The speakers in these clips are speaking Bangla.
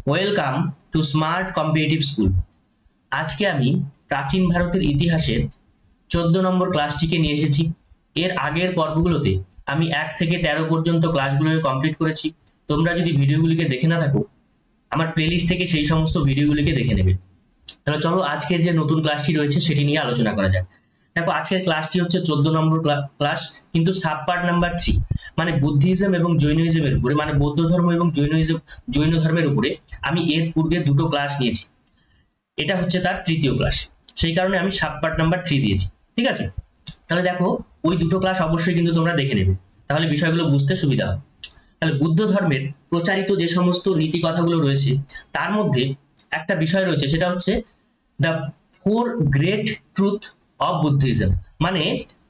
Welcome to smart competitive school. আজকে আমি প্রাচীন ভারতের ইতিহাসের 14 নম্বর ক্লাসটিকে নিয়ে এসেছি। এর আগের পর্বগুলোতে আমি 1 থেকে 13 পর্যন্ত ক্লাসগুলোকে কমপ্লিট করেছি। তোমরা যদি ভিডিওগুলিকে দেখে না থাকো, আমার প্লেলিস্ট থেকে সেই সমস্ত ভিডিওগুলিকে দেখে নেবে। তাহলে চলো আজকের যে নতুন ক্লাসটি রয়েছে সেটি নিয়ে আলোচনা করা যাক। দেখো, আজকের ক্লাসটি হচ্ছে 14 নম্বর ক্লাস, কিন্তু সাব পার্ট নাম্বার 3 মানে বুদ্ধিজম এবং জৈনিজমের উপরে, মানে বৌদ্ধ ধর্ম এবং জৈন ধর্মের উপরে আমি এর পূর্বে দুটো ক্লাস নিয়েছি। এটা হচ্ছে তার তৃতীয় ক্লাস, সেই কারণে আমি সাব পার্ট নাম্বার 3 দিয়েছি। ঠিক আছে, তাহলে দেখো ওই দুটো ক্লাস অবশ্যই কিন্তু তোমরা দেখে নেবে, তাহলে বিষয়গুলো বুঝতে সুবিধা হবে। তাহলে বুদ্ধ ধর্মের প্রচারিত যে সমস্ত নীতি কথাগুলো রয়েছে তার মধ্যে একটা বিষয় রয়েছে, সেটা হচ্ছে the 4 great truth of Buddhism, মানে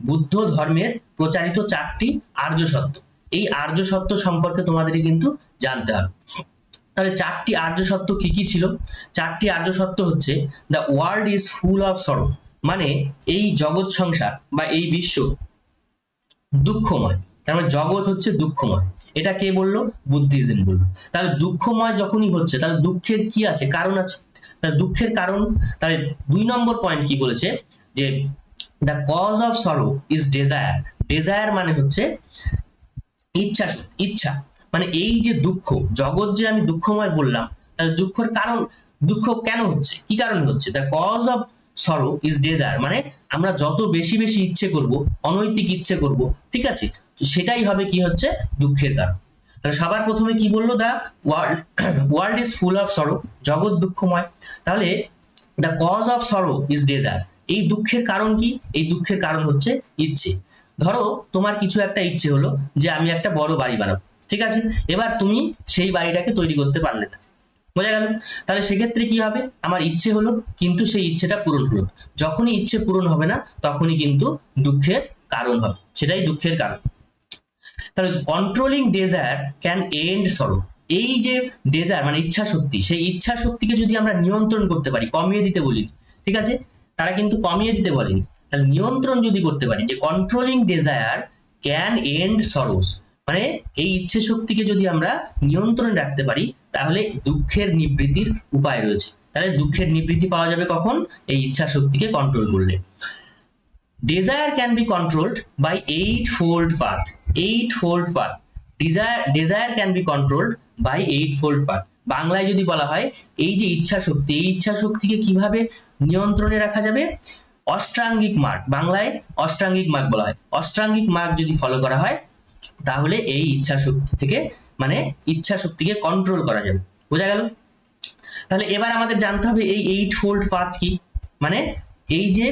বুদ্ধ ধর্মের প্রচারিত 4টি আর্য সত্য। এই আর্য সত্য সম্পর্কে তোমাদের কিন্তু জানতে হবে। তাহলে 4টি আর্য সত্য কি কি ছিল? 4টি আর্য সত্য হচ্ছে the world is full of সরো, মানে এই জগৎ সংসার বা এই বিশ্ব দুঃখময়, তার মানে জগৎ হচ্ছে দুঃখময়। এটা কে বললো? বুদ্ধিজম বললো। তাহলে দুঃখময় যখনই হচ্ছে তাহলে দুঃখের কি আছে? কারণ আছে। তাহলে দুঃখের কারণ, তাহলে 2 নম্বর পয়েন্ট কি বলেছে যে the cause of sorrow is desire. Desire মানে হচ্ছে ইচ্ছা, ইচ্ছা মানে এই যে দুঃখ, জগৎ যে আমি দুঃখময় বললাম, তাহলে দুঃখের কারণ, দুঃখ কেন হচ্ছে, কি কারণে হচ্ছে? The cause of sorrow is desire, মানে আমরা যত বেশি বেশি ইচ্ছে করব, অনৈতিক ইচ্ছে করব, ঠিক আছে, সেটাই হবে কি হচ্ছে দুঃখের কারণ। তাহলে সবার প্রথমে কি বললো? The world is full of sorrow, জগৎ দুঃখময়। তাহলে the cause of sorrow is desire, এই দুঃখের কারণ কি? এই দুঃখের কারণ হচ্ছে ইচ্ছে। ধরো তোমার কিছু একটা ইচ্ছে হলো যে আমি একটা বড় বাড়ি বানাবো, ঠিক আছে, এবার তুমি সেই বাড়িটাকে তৈরি করতে পারলে না, বোঝা গেল? তাহলে সেক্ষেত্রে কি হবে? আমার ইচ্ছে হলো কিন্তু সেই ইচ্ছেটা পূরণ হলো, যখনই ইচ্ছে পূরণ হবে না তখনই কিন্তু দুঃখের কারণ হবে, সেটাই দুঃখের কারণ। তাহলে কন্ট্রোলিং ডেজায়ার ক্যান এন্ড সরো, এই যে ডেজায়ার মানে ইচ্ছা শক্তি, সেই ইচ্ছা শক্তিকে যদি আমরা নিয়ন্ত্রণ করতে পারি, কমিয়ে দিতে বলি, ঠিক আছে, তারা কিন্তু কমিয়ে দিতে বলেনি, তাহলে নিয়ন্ত্রণ যদি করতে পারি, যে controlling desire can end sorrows, মানে এই ইচ্ছে শক্তিকে যদি আমরা নিয়ন্ত্রণে রাখতে পারি তাহলে দুঃখের নিবৃত্তির উপায় রয়েছে। তাহলে দুঃখের নিবৃত্তি পাওয়া যাবে কখন? এই ইচ্ছা শক্তিকে কন্ট্রোল করলে। Desire can be controlled by eightfold path. Eightfold path. Desire can be controlled by eightfold path. বাংলায় যদি বলা হয় এই যে ইচ্ছা শক্তি, এই ইচ্ছা শক্তিকে কিভাবে নিয়ন্ত্রণে রাখা যাবে? অষ্টাঙ্গিক মার্গ, বাংলায় অষ্টাঙ্গিক মার্গ বলা হয়। অষ্টাঙ্গিক মার্গ যদি ফলো করা হয় তাহলে এই ইচ্ছা শক্তি থেকে, মানে ইচ্ছা শক্তিকে কন্ট্রোল করা যাবে, বোঝা গেল? তাহলে এবার আমাদের জানতে হবে এই এইটফোল্ড পাথ কি, মানে এই যে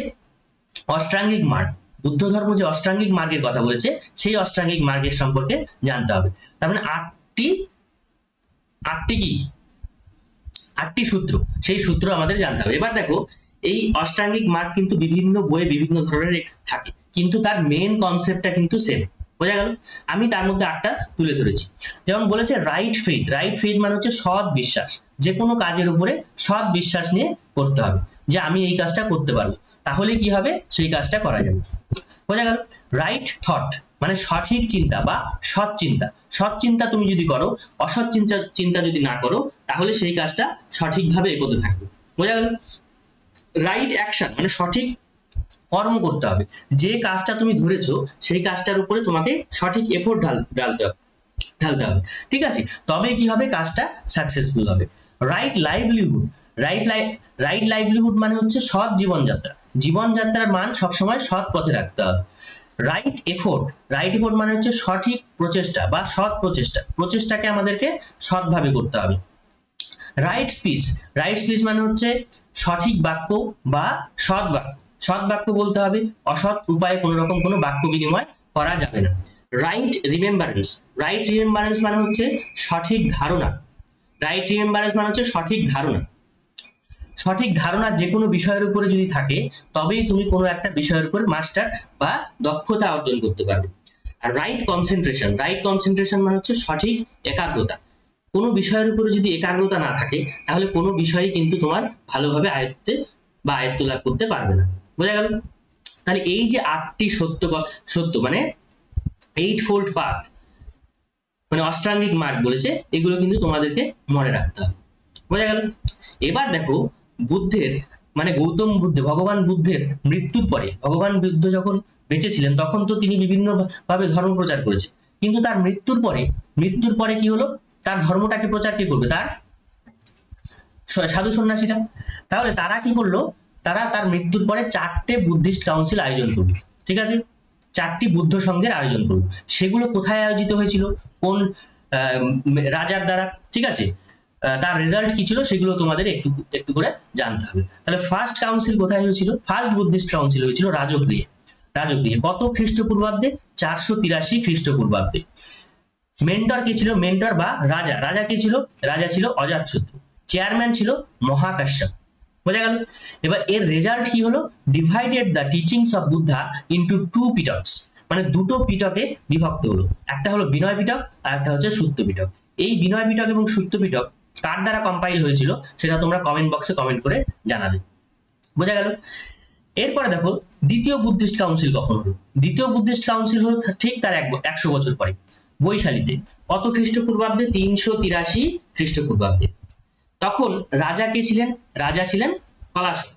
অষ্টাঙ্গিক মার্গ, বুদ্ধ ধর্ম যে অষ্টাঙ্গিক মার্গের কথা বলেছে সেই অষ্টাঙ্গিক মার্গের সম্পর্কে জানতে হবে। তার মানে আটটি সূত্র, সেই সূত্র আমাদের জানতে হবে। এবার দেখো এই অষ্টাঙ্গিক মার্গ কিন্তু বিভিন্ন বইয়ে বিভিন্ন ধরনের থাকে, কিন্তু তার মেইন কনসেপ্টটা কিন্তু সেম, বোঝা গেল? আমি তার মধ্যে 8টা তুলে ধরেছি। যেমন বলেছে রাইট ফেইথ, রাইট ফেইথ মানে হচ্ছে সৎ বিশ্বাস, যে কোনো কাজের উপরে সৎ বিশ্বাস নিয়ে করতে হবে, যে আমি এই কাজটা করতে পারবো, তাহলে কি হবে? সেই কাজটা করা যাবে, বোঝা গেল? রাইট থট মানে সঠিক চিন্তা বা সৎ চিন্তা, সৎ চিন্তা তুমি যদি করো, অসৎ চিন্তা যদি না করো তাহলে সেই কাজটা সঠিকভাবে এগোতে থাকবে, বোঝা গেল? রাইট অ্যাকশন মানে সঠিক কর্ম করতে হবে, যে কাজটা তুমি ধরেছো সেই কাজটার উপরে তোমাকে সঠিক এফোর্ট ঢালতে হবে, ঠিক আছে, তবে কি হবে? কাজটা সাকসেসফুল হবে। রাইট লাইভলিহুড, রাইট লাইভলিহুড মানে হচ্ছে সৎ জীবনযাত্রা, জীবনযাত্রার মান সবসময় সৎ পথে রাখতে হবে। রাইট এফোর্ট, রাইট এফোর্ট মানে হচ্ছে সঠিক প্রচেষ্টা বা সৎ প্রচেষ্টা, প্রচেষ্টাকে আমাদেরকে সৎভাবে করতে হবে। রাইট স্পিচ, রাইট স্পিচ মানে হচ্ছে সঠিক বাক্য বা সৎ বাক্য, সৎ বাক্য বলতে হবে, অসৎ উপায়ে কোনো রকম কোনো বাক্য বিনিময় করা যাবে না। রাইট রিমেম্বারেন্স, রাইট রিমেম্বারেন্স মানে হচ্ছে সঠিক ধারণা, রাইট রিমেম্বারেন্স মানে হচ্ছে সঠিক ধারণা, সঠিক ধারণা যে কোনো বিষয়ের উপরে যদি থাকে তবেই তুমি কোনো একটা বিষয়ের উপর মাস্টার বা দক্ষতা অর্জন করতে পারবে। আর রাইট কনসেন্ট্রেশন, রাইট কনসেন্ট্রেশন মানে হচ্ছে সঠিক একাগ্রতা, কোনো বিষয়ের উপরে যদি একাগ্রতা না থাকে তাহলে কোনো বিষয়ই কিন্তু তোমার ভালোভাবে আয়ত্তে বা আয়ত্ত লাভ করতে পারবে না, বোঝা গেল? তাহলে এই যে 8টি সত্য মানে এইটফোল্ড পাথ মানে অষ্টাঙ্গিক মার্গ বলেছে, এগুলো কিন্তু তোমাদেরকে মনে রাখতে হবে। বোঝা গেল? এবার দেখো বুদ্ধের মানে গৌতম বুদ্ধ, ভগবান বুদ্ধের মৃত্যুর পরে, ভগবান বুদ্ধ যখন বেঁচে ছিলেন তখন তো তিনি বিভিন্ন ভাবে ধর্ম প্রচার করেছেন, কিন্তু তার মৃত্যুর পরে কি হলো, তার ধর্মটাকে প্রচার কে করবে, তার সাধু সন্ন্যাসীরা। তাহলে তারা কি করলো, তারা তার মৃত্যুর পরে 4টে বুদ্ধিস্ট কাউন্সিল আয়োজন করলো, ঠিক আছে? 4টি বুদ্ধ সংঘের আয়োজন করলো। সেগুলো কোথায় আয়োজিত হয়েছিল, কোন রাজার দ্বারা, ঠিক আছে? তার রেজাল্ট কি ছিল সেগুলো তোমাদের একটু একটু করে জানতে হবে। তাহলে ফার্স্ট কাউন্সিল কোথায় হয়েছিল, ফার্স্ট বুদ্ধিস্ট কাউন্সিল হয়েছিল রাজগৃহে। রাজগৃহে কত খ্রিস্টপূর্বাব্দে, 483 খ্রিস্টপূর্বাব্দে। মেন্টর কে ছিল, মেন্টর বা রাজা, রাজা কে ছিল, রাজা ছিল অজাতশত্রু। চেয়ারম্যান ছিল মহাকাশ্যপ। বোঝা গেল? এবার এর রেজাল্ট কি হলো, divided the teachings of Buddha into 2 পিটকস, মানে দুটো পিটকে বিভক্ত হলো। একটা হলো বিনয় পিটক আর একটা হচ্ছে সুত্ত পিটক। এই বিনয় পিটক এবং সুত্ত পিটক কার দ্বারা কম্পাইল হয়েছিল সেটা তোমরা কমেন্ট বক্সে কমেন্ট করে জানাবে। বোঝা গেল? এরপরে দেখো দ্বিতীয় বুদ্ধিস্ট কাউন্সিল কখন হলো। দ্বিতীয় বুদ্ধিস্ট কাউন্সিল হলো ঠিক তার 100 বছর পরে, বৈশালীতে। কত খ্রিস্টপূর্বাব্দে, 383 খ্রিস্টপূর্বাব্দে। তখন রাজা কে ছিলেন, রাজা ছিলেন পলাশক,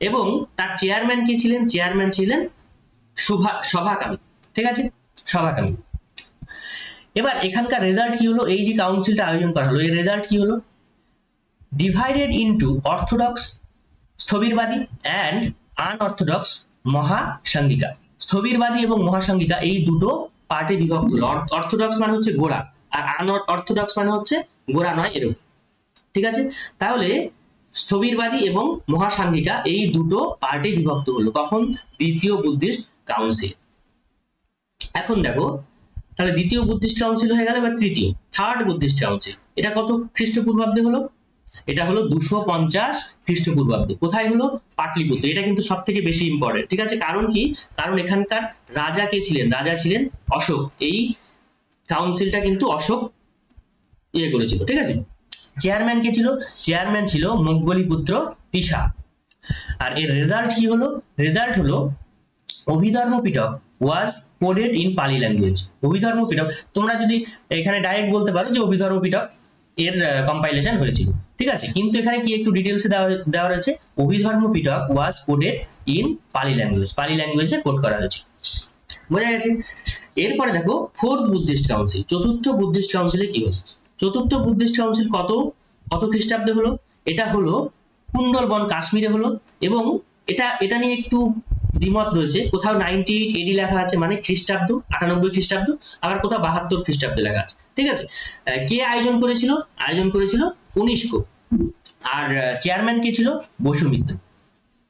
এবং তার চেয়ারম্যান কে ছিলেন, চেয়ারম্যান ছিলেন সভাকামী, ঠিক আছে? সভাকামী। এবার এখানকার রেজাল্ট কি হলো, এই যে কাউন্সিলটা আয়োজন করা হলো এর রেজাল্ট কি হলো, divided into orthodox Sthaviravadi and unorthodox Mahasanghika. Sthaviravadi এবং মহাসাঙ্গিকা এই দুটো পার্টে বিভক্ত হলো। অর্থোডক্স মানে হচ্ছে গোড়া, আর আনঅর্থোডক্স মানে হচ্ছে গোড়া নয়, এরকম, ঠিক আছে? তাহলে স্থবিরবাদী এবং মহাসাঙ্গিকা এই দুটো পার্টে বিভক্ত হলো কখন, দ্বিতীয় বুদ্ধিস্ট কাউন্সিল। এখন দেখো তাহলে দ্বিতীয় বুদ্ধিস্ট কাউন্সিল হয়ে গেল। এবার তৃতীয়, থার্ড বুদ্ধিস্ট কাউন্সিল, এটা কত খ্রিস্টপূর্বাব্দে হলো, এটা হলো 250 খ্রিস্টপূর্বাব্দে। কোথায় হলো, পাটলিপুত্র। এটা কিন্তু সব থেকে বেশি ইম্পর্টেন্ট, ঠিক আছে? কারণ কি, কারণ এখানকার রাজা কে ছিলেন, রাজা ছিলেন অশোক। এই কাউন্সিলটা কিন্তু অশোক করেছিল, ঠিক আছে? চেয়ারম্যান কে ছিল, চেয়ারম্যান ছিল মঙ্গলীপুত্র তিসা। আর এর রেজাল্ট কি হলো, রেজাল্ট হলো অভিধর্ম পিটক ওয়াজ কোডেড ইন পালি ল্যাঙ্গুয়েজ। অভিধর্ম পিটক, তোমরা যদি এখানে ডাইরেক্ট বলতে পারো যে অভিধর্ম পিটক এর কম্পাইলেশন হয়েছিল, ঠিক আছে? কিন্তু এখানে কি একটু ডিটেলসে দেওয়া রয়েছে, অভিধর্ম পিটক ওয়াজ কোডেড ইন পালি ল্যাঙ্গুয়েজ, পালি ল্যাঙ্গুয়েজে কোড করা হয়েছে। বোঝা গেছে? এরপরে দেখো ফোর্থ বুদ্ধিস্ট কাউন্সিল, চতুর্থ বুদ্ধিস্ট কাউন্সিলে কি হলো। চতুর্থ বুদ্ধিস্ট কাউন্সিল কত কত খ্রিস্টাব্দে হলো, এটা হলো কুণ্ডলবন কাশ্মীরে হলো। এবং এটা নিয়ে একটু দ্বিমত রয়েছে, কোথাও 98 এডি লেখা আছে, মানে খ্রিস্টাব্দ 98 খ্রিস্টাব্দ, আবার কোথাও 72 খ্রিস্টাব্দে লেখা আছে, ঠিক আছে? কে আয়োজন করেছিল, আয়োজন করেছিল কনিষ্ক। আর চেয়ারম্যান কে ছিল, বসুমিত্র।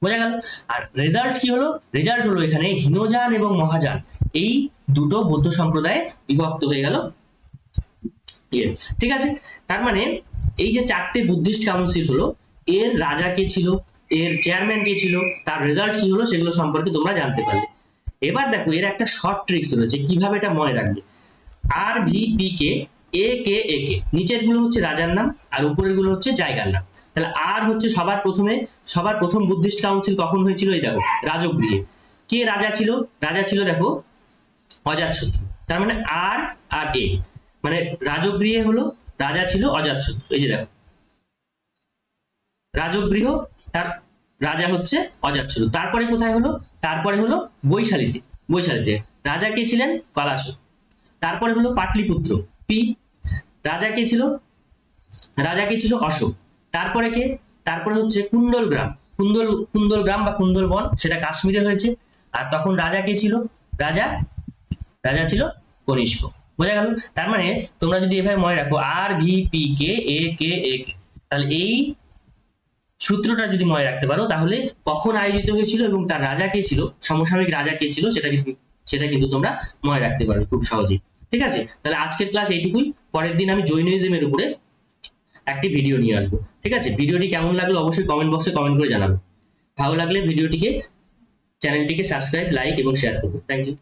বোঝা গেল? আর রেজাল্ট কি হলো, রেজাল্ট হলো এখানে হীনযান এবং মহাযান এই দুটো বৌদ্ধ সম্প্রদায়ে বিভক্ত হয়ে গেল, ঠিক আছে? তার মানে এই যে 4টে বুদ্ধিস্ট কাউন্সিল হলো, এর রাজা কে ছিল, এর চেয়ারম্যান কে ছিল, তার রেজাল্ট কি হলো, সেগুলো সম্পর্কে তোমরা জানতে পারলে। এবার দেখো এর একটা শর্ট ট্রিক্স রয়েছে কিভাবে এটা মনে রাখবে। আর ভি পি কে এ কে এ কে, নিচের গুলো হচ্ছে রাজার নাম আর উপরের গুলো হচ্ছে জায়গার নাম। তাহলে আর হচ্ছে সবার প্রথম বুদ্ধিস্ট কাউন্সিল কখন হয়েছিল, এই দেখো রাজগৃহে। কে রাজা ছিল, রাজা ছিল দেখো অজাতশত্রু। তার মানে আর আর এ, মানে রাজগৃহে হলো রাজা ছিল অজাতশত্রু। এই যে দেখো রাজগৃহ, তার রাজা হচ্ছে অজাতশত্রু। তারপরে কোথায় হলো, তারপরে হলো বৈশালীতে। বৈশালীতে রাজা কে ছিলেন, পলাশক। তারপরে হলো পাটলিপুত্র পি, রাজা কে ছিল, রাজা কে ছিল অশোক। তারপরে কে, তারপরে হচ্ছে কুণ্ডলগ্রাম, কুণ্ডলগ্রাম বা কুণ্ডলবন, সেটা কাশ্মীরে হয়েছে। আর তখন রাজা কে ছিল, রাজা ছিল কনিষ্ক। বোঝা গেল? তার মানে তোমরা যদি এভাবে মনে রাখো আর ভি পি কে এ কে এ কে, তাহলে এই সূত্রটা যদি মনে রাখতে পারো তাহলে কখন আয়োজিত হয়েছিল এবং তার রাজা কে ছিল, সমসাময়িক রাজা কে ছিল, সেটা কিন্তু তোমরা মনে রাখতে পারবে খুব সহজেই, ঠিক আছে? তাহলে আজকের ক্লাস এইটুকুই। পরের দিন আমি জৈনিজমের উপরে একটি ভিডিও নিয়ে আসবো, ঠিক আছে? ভিডিওটি কেমন লাগলো অবশ্যই কমেন্ট বক্সে কমেন্ট করে জানাবে। ভালো লাগলে চ্যানেলটিকে সাবস্ক্রাইব, লাইক এবং শেয়ার করবে। Thank you.